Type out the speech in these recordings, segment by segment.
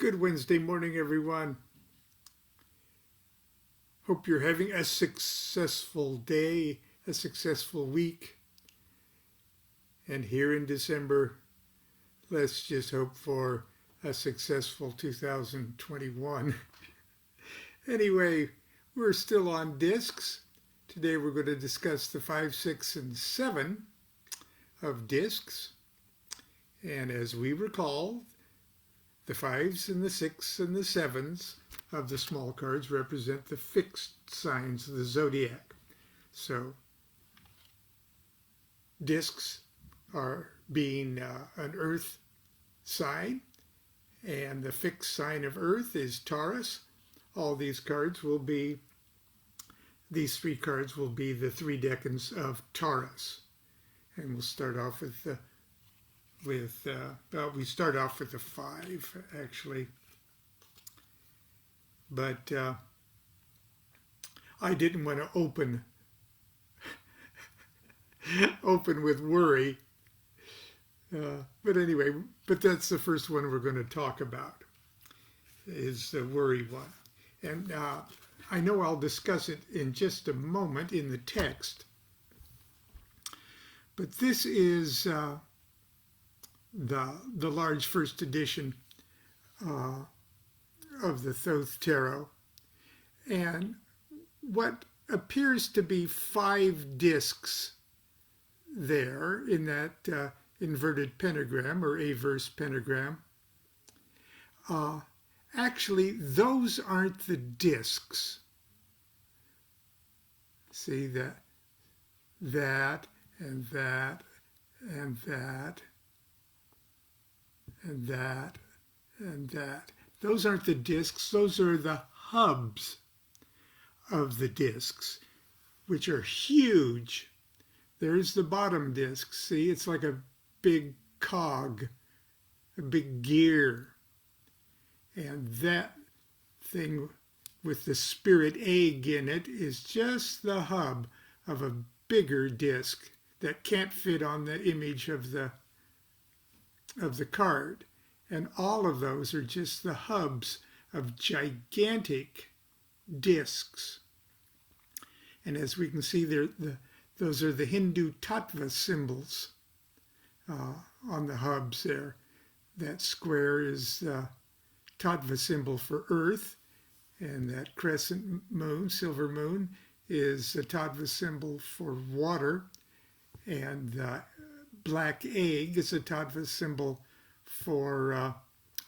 Good Wednesday morning, everyone. Hope you're having a successful day, a successful week. And here in December, let's just hope for a successful 2021. Anyway, we're still on discs. Today we're going to discuss the 5, 6, and 7 of discs. And as we recall, the 5s and the 6s and the 7s of the small cards represent the fixed signs of the zodiac. So discs are being an earth sign, and the fixed sign of earth is Taurus. All these cards will be, these three cards will be the three decans of Taurus. And we'll start off with the we start off with the 5 actually, but I didn't want to open with worry, but anyway, but that's the first one we're going to talk about, is the worry one. And I know I'll discuss it in just a moment in the text, but this is the large first edition of the Thoth Tarot, and what appears to be 5 discs there in that inverted pentagram or averse pentagram. Actually, those aren't the discs. See that, and that, and that, and that, and that. Those aren't the discs, those are the hubs of the discs, which are huge. There's the bottom disc. See, it's like a big cog, a big gear. And that thing with the spirit egg in it is just the hub of a bigger disc that can't fit on the image of the card. And all of those are just the hubs of gigantic discs. And as we can see there, those are the Hindu Tattva symbols on the hubs there. That square is the Tattva symbol for earth, and that crescent moon, silver moon, is the Tattva symbol for water, and the black egg is a Tattva symbol for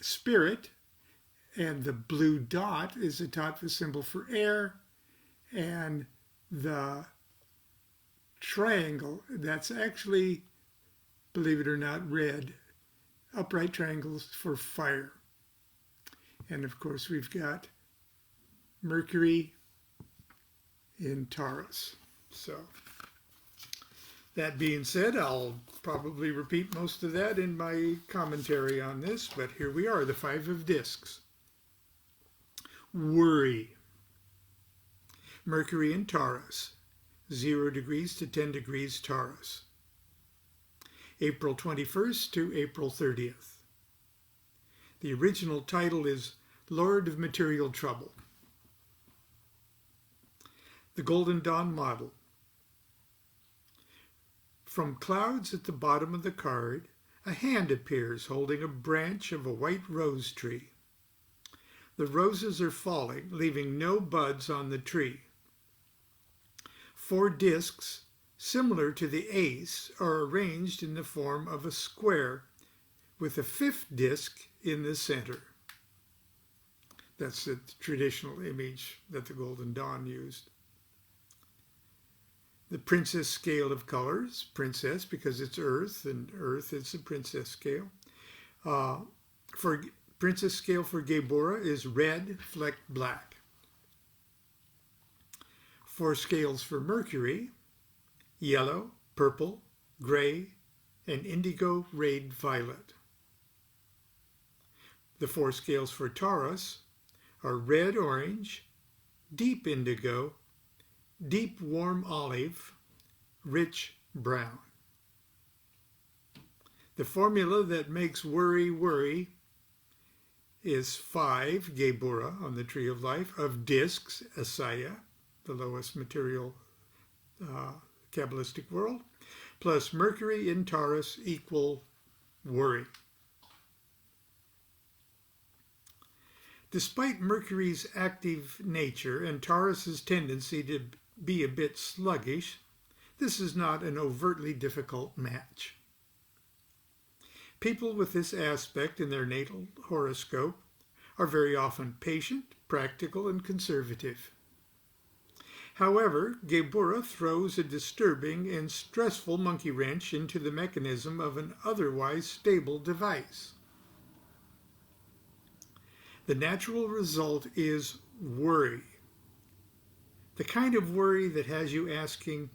spirit, and the blue dot is a Tattva symbol for air, and the triangle, that's actually, believe it or not, red, upright triangles for fire. And of course we've got Mercury in Taurus. So that being said, I'll probably repeat most of that in my commentary on this, but here we are, the 5 of discs. Worry. Mercury in Taurus, 0 degrees to 10 degrees Taurus. April 21st to April 30th. The original title is Lord of Material Trouble. The Golden Dawn model. From clouds at the bottom of the card, a hand appears holding a branch of a white rose tree. The roses are falling, leaving no buds on the tree. 4 discs, similar to the ace, are arranged in the form of a square, with a 5th disc in the center. That's the traditional image that the Golden Dawn used. The princess scale of colors, princess because it's earth, and earth is the princess scale. For princess scale for Geborah is red flecked black. 4 scales for Mercury, yellow, purple, gray, and indigo rayed violet. The 4 scales for Taurus are red orange, deep indigo, deep warm olive, rich brown. The formula that makes worry worry is 5, Geburah, on the Tree of Life, of discs, Asaya, the lowest material Kabbalistic world, plus Mercury in Taurus equal worry. Despite Mercury's active nature and Taurus's tendency to be a bit sluggish, this is not an overtly difficult match. People with this aspect in their natal horoscope are very often patient, practical, and conservative. However, Geburah throws a disturbing and stressful monkey wrench into the mechanism of an otherwise stable device. The natural result is worry. The kind of worry that has you asking,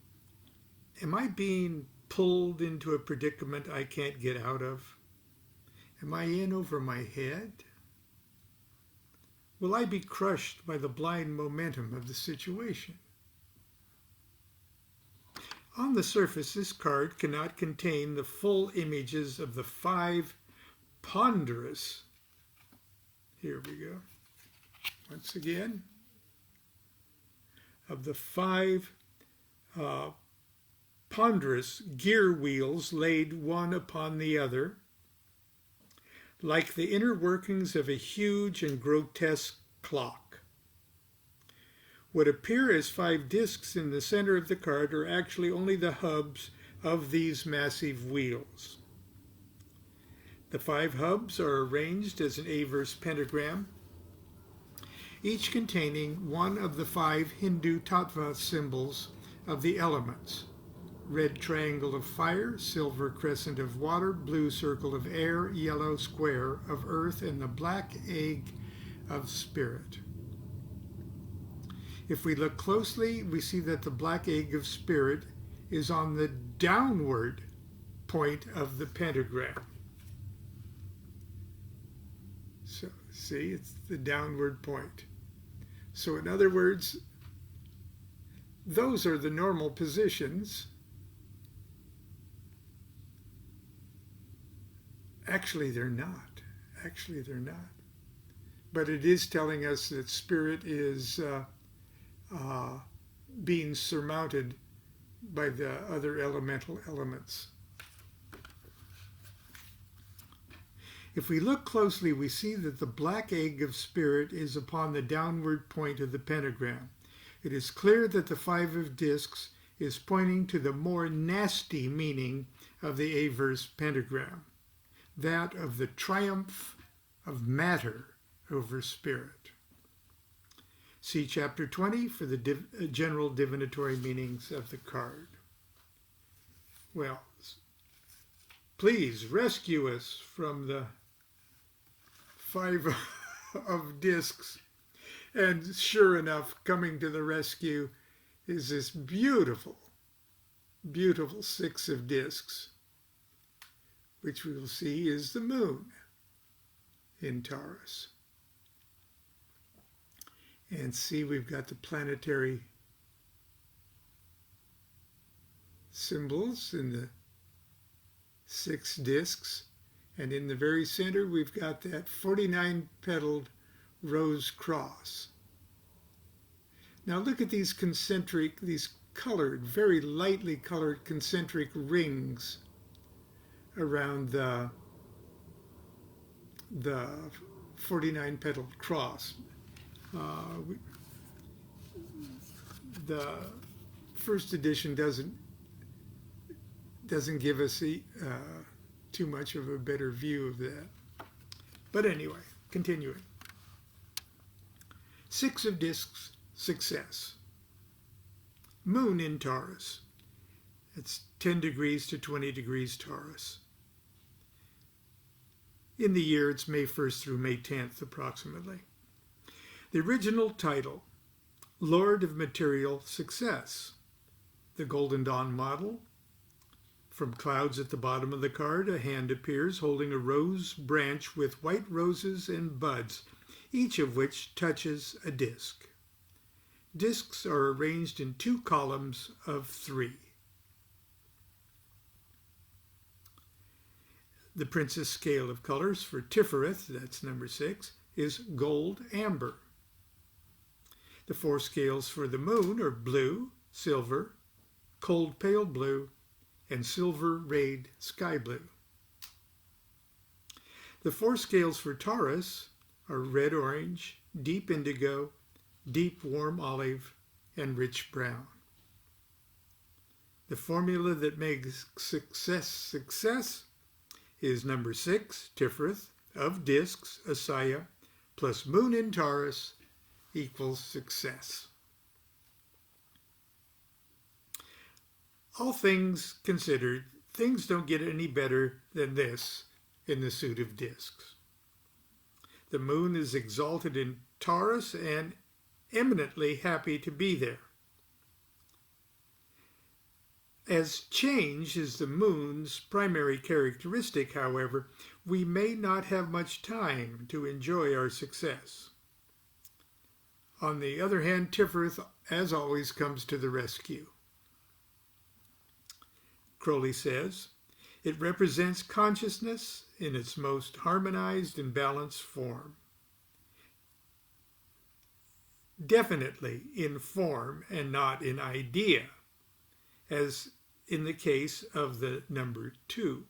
am I being pulled into a predicament I can't get out of? Am I in over my head? Will I be crushed by the blind momentum of the situation? On the surface, this card cannot contain the full images of the 5 ponderous. Here we go. Once again, of the 5 ponderous gear wheels laid one upon the other, like the inner workings of a huge and grotesque clock. What appear as 5 discs in the center of the card are actually only the hubs of these massive wheels. The 5 hubs are arranged as an averse pentagram, each containing one of the 5 Hindu tattva symbols of the elements: red triangle of fire, silver crescent of water, blue circle of air, yellow square of earth, and the black egg of spirit. If we look closely, we see that the black egg of spirit is on the downward point of the pentagram. So, see, it's the downward point. So, in other words, those are the normal positions. Actually, they're not. Actually, they're not. But it is telling us that spirit is being surmounted by the other elemental elements. If we look closely, we see that the black egg of spirit is upon the downward point of the pentagram. It is clear that the 5 of discs is pointing to the more nasty meaning of the averse pentagram, that of the triumph of matter over spirit. See Chapter 20 for the general divinatory meanings of the card. Well, please rescue us from the 5 of discs. And sure enough, coming to the rescue is this beautiful, beautiful 6 of discs, which we will see is the moon in Taurus. And see, we've got the planetary symbols in the 6 discs. And in the very center, we've got that 49-petaled rose cross. Now look at these concentric, these colored, very lightly colored concentric rings around the 49-petaled cross. The first edition doesn't give us too much of a better view of that. But anyway, continuing. 6 of discs, success. Moon in Taurus. It's 10 degrees to 20 degrees Taurus. In the year, it's May 1st through May 10th, approximately. The original title, Lord of Material Success. The Golden Dawn model. From clouds at the bottom of the card, a hand appears holding a rose branch with white roses and buds, each of which touches a disc. Discs are arranged in 2 columns of 3. The Princess Scale of Colors for Tifereth, that's number 6, is gold amber. The 4 scales for the moon are blue, silver, cold pale blue, and silver rayed sky blue. The 4 scales for Taurus are red orange, deep indigo, deep warm olive, and rich brown. The formula that makes success is number 6, Tiferet, of discs, Asaya, plus moon in Taurus equals success. All things considered, things don't get any better than this in the suit of discs. The moon is exalted in Taurus and eminently happy to be there. As change is the moon's primary characteristic, however, we may not have much time to enjoy our success. On the other hand, Tiferet, as always, comes to the rescue. Crowley says, it represents consciousness in its most harmonized and balanced form. Definitely in form and not in idea, as in the case of the number 2.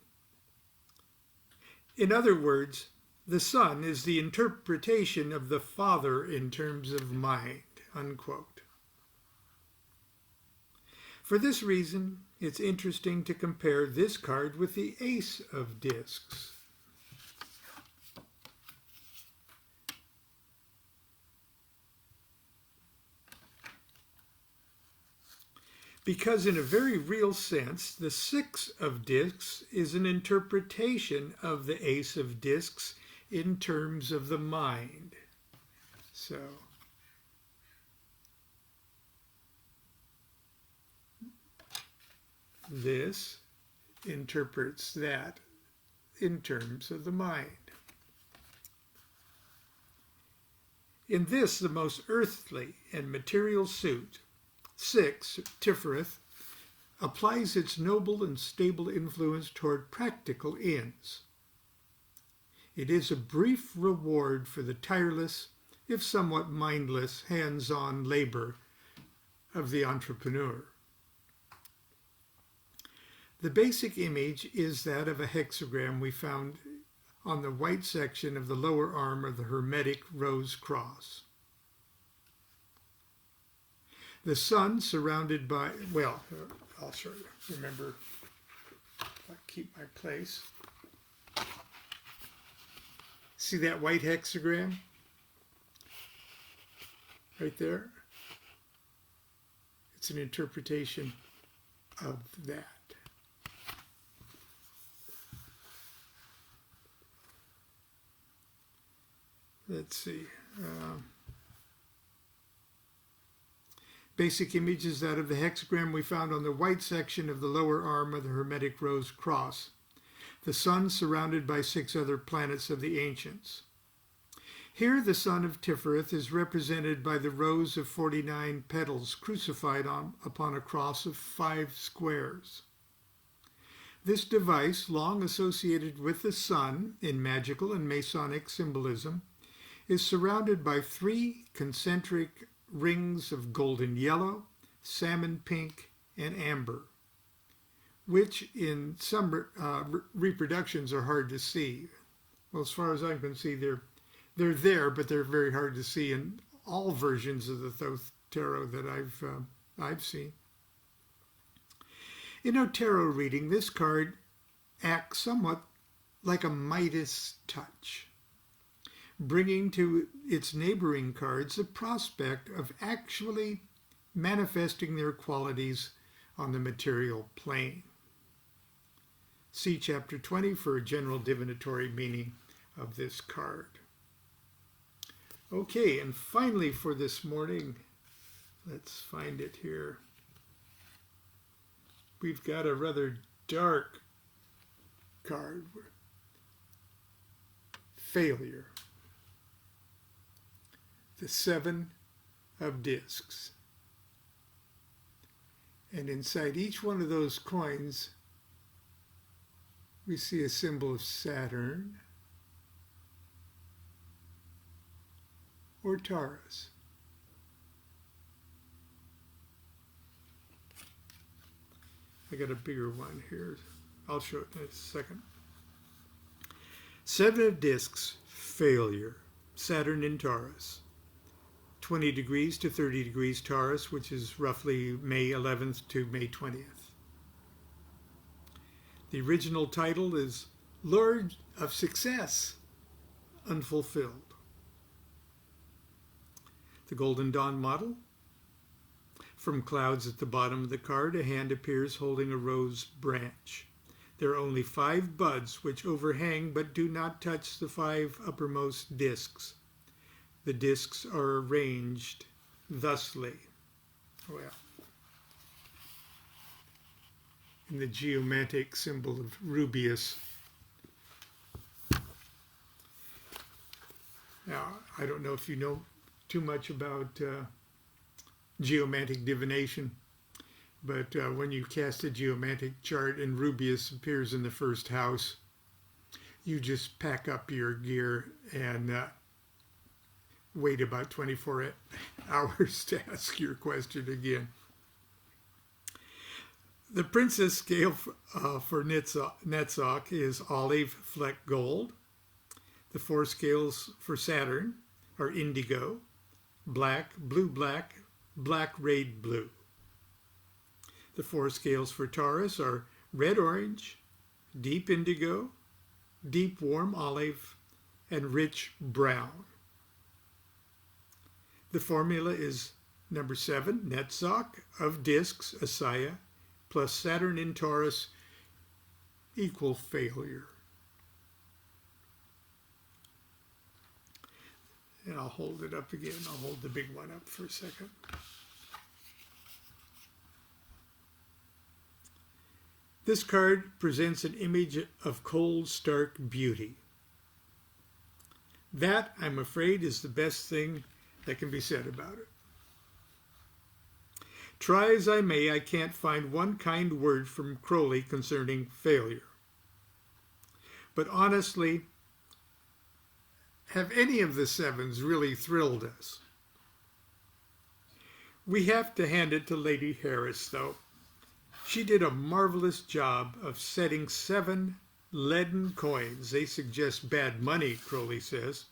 In other words, the sun is the interpretation of the Father in terms of mind, unquote. For this reason, it's interesting to compare this card with the Ace of Discs. Because in a very real sense, the 6 of Discs is an interpretation of the Ace of Discs in terms of the mind. So, this interprets that in terms of the mind. In this, the most earthly and material suit, 6, Tiferet, applies its noble and stable influence toward practical ends. It is a brief reward for the tireless, if somewhat mindless, hands-on labor of the entrepreneur. The basic image is that of a hexagram we found on the white section of the lower arm of the Hermetic Rose Cross. The sun surrounded by, well, I'll show you. Remember, I keep my place. See that white hexagram? Right there? It's an interpretation of that. Let's see. Basic image is that of the hexagram we found on the white section of the lower arm of the Hermetic Rose Cross. The sun surrounded by 6 other planets of the ancients. Here the sun of Tiferet is represented by the rows of 49 petals crucified upon a cross of 5 squares. This device, long associated with the sun in magical and Masonic symbolism, is surrounded by 3 concentric rings of golden yellow, salmon pink, and amber, which in some reproductions are hard to see. Well, as far as I can see, they're there, but they're very hard to see in all versions of the Thoth tarot that I've seen. In a tarot reading, this card acts somewhat like a Midas touch, bringing to its neighboring cards the prospect of actually manifesting their qualities on the material plane. See Chapter 20 for a general divinatory meaning of this card. Okay, and finally for this morning, let's find it here. We've got a rather dark card. Failure. The 7 of Discs. And inside each one of those coins, we see a symbol of Saturn, or Taurus? I got a bigger one here. I'll show it in a second. 7 of discs, failure. Saturn in Taurus. 20 degrees to 30 degrees Taurus, which is roughly May 11th to May 20th. The original title is Lord of Success, Unfulfilled. The Golden Dawn model. From clouds at the bottom of the card, a hand appears holding a rose branch. There are only 5 buds which overhang but do not touch the 5 uppermost discs. The discs are arranged thusly. Well, in the geomantic symbol of Rubeus. Now, I don't know if you know too much about geomantic divination, but when you cast a geomantic chart and Rubeus appears in the first house, you just pack up your gear and wait about 24 hours to ask your question again. The princess scale for Netzach is olive fleck gold. The 4 scales for Saturn are indigo, black, black raid blue. The 4 scales for Taurus are red orange, deep indigo, deep warm olive, and rich brown. The formula is number 7, Netzach of discs, Asaya, plus Saturn in Taurus equal failure. And I'll hold it up again. I'll hold the big one up for a second. This card presents an image of cold, stark beauty. That, I'm afraid, is the best thing that can be said about it. Try as I may, I can't find one kind word from Crowley concerning failure. But honestly, have any of the 7s really thrilled us? We have to hand it to Lady Harris, though. She did a marvelous job of setting 7 leaden coins. They suggest bad money, Crowley says,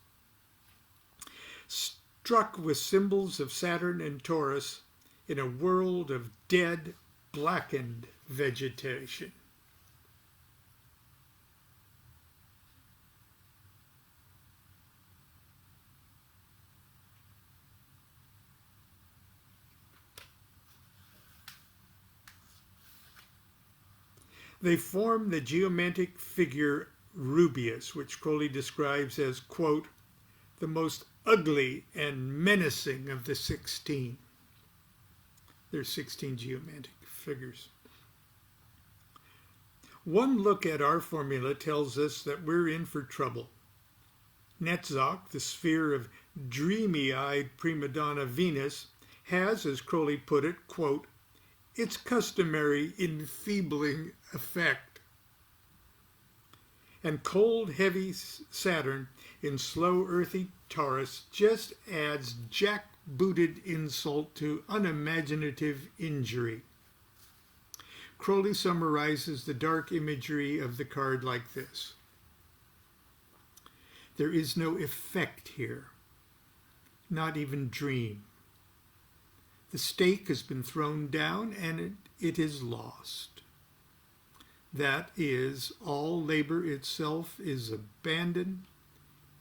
struck with symbols of Saturn and Taurus in a world of dead, blackened vegetation. They form the geomantic figure Rubeus, which Crowley describes as, quote, the most ugly and menacing of the 16. There's 16 geomantic figures. One look at our formula tells us that we're in for trouble. Netzach, the sphere of dreamy-eyed prima donna Venus, has, as Crowley put it, quote, its customary enfeebling effect. And cold, heavy Saturn in slow, earthy Taurus just adds jack-booted insult to unimaginative injury. Crowley summarizes the dark imagery of the card like this. There is no effect here, not even dream. The stake has been thrown down and it is lost. That is, all labor itself is abandoned.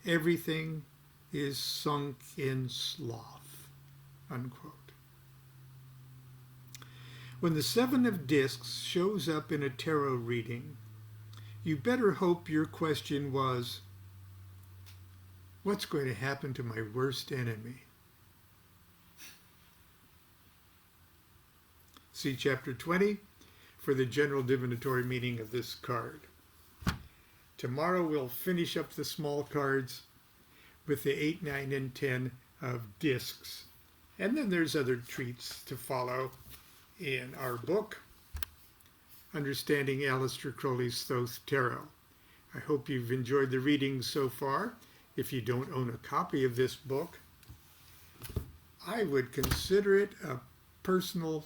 Everything is sunk in sloth, unquote. When the 7 of discs shows up in a tarot reading, you better hope your question was, what's going to happen to my worst enemy? See Chapter 20 for the general divinatory meaning of this card. Tomorrow we'll finish up the small cards with the 8, 9, and 10 of discs. And then there's other treats to follow in our book, Understanding Aleister Crowley's Thoth Tarot. I hope you've enjoyed the readings so far. If you don't own a copy of this book, I would consider it a personal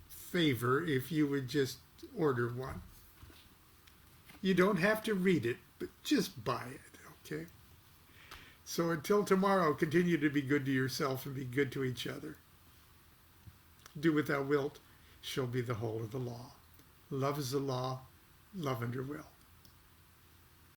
favor if you would just order one. You don't have to read it, but just buy it, okay? So until tomorrow, continue to be good to yourself and be good to each other. Do what thou wilt shall be the whole of the law. Love is the law, love under will.